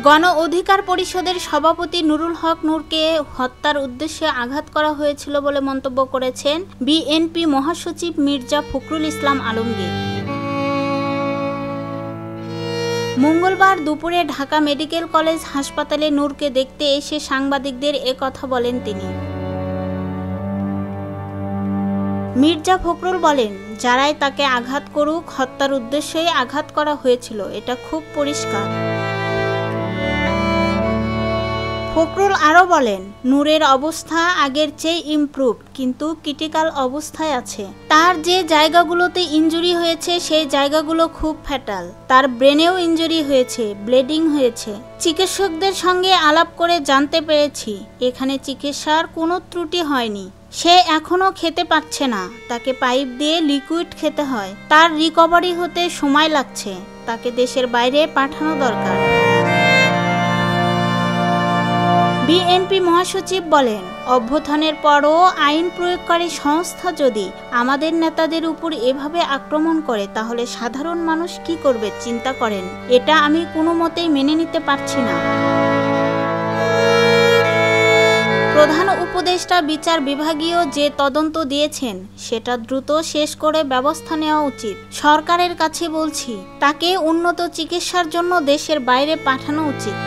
গণ অধিকার পরিষদের সভাপতি নুরুল হক নূরকে হত্যার উদ্দেশ্যে আঘাত করা হয়েছিল বলে মন্তব্য করেছেন বিএনপি মহাসচিব মির্জা ফখরুল ইসলাম আলমগীর। মঙ্গলবার দুপুরে ঢাকা মেডিকেল কলেজ হাসপাতালে নূরকে দেখতে এসে সাংবাদিকদের একথা বলেন তিনি। মির্জা ফখরুল বলেন, যারাই তাকে আঘাত করুক, হত্যার উদ্দেশ্যেই আঘাত করা হয়েছিল, এটা খুব পরিষ্কার। ফখরুল আরও বলেন, নূরের অবস্থা আগের চেয়ে ইমপ্রুভ, কিন্তু ক্রিটিক্যাল অবস্থায় আছে। তার যে জায়গাগুলোতে ইনজুরি হয়েছে সেই জায়গাগুলো খুব ফ্যাটাল। তার ব্রেনেও ইনজুরি হয়েছে, ব্লিডিং হয়েছে। চিকিৎসকদের সঙ্গে আলাপ করে জানতে পেরেছি এখানে চিকিৎসার কোনো ত্রুটি হয়নি। সে এখনও খেতে পারছে না, তাকে পাইপ দিয়ে লিকুইড খেতে হয়। তার রিকভারি হতে সময় লাগছে, তাকে দেশের বাইরে পাঠানো দরকার। বিএনপি মহাসচিব বলেন, অভ্যুত্থানের পরও আইন প্রয়োগকারী সংস্থা যদি আমাদের নেতাদের উপর এভাবে আক্রমণ করে তাহলে সাধারণ মানুষ কি করবে চিন্তা করেন। এটা আমি কোনো মতেই মেনে নিতে পারছি না। প্রধান উপদেষ্টা বিচার বিভাগীয় যে তদন্ত দিয়েছেন সেটা দ্রুত শেষ করে ব্যবস্থা নেওয়া উচিত। সরকারের কাছে বলছি, তাকে উন্নত চিকিৎসার জন্য দেশের বাইরে পাঠানো উচিত।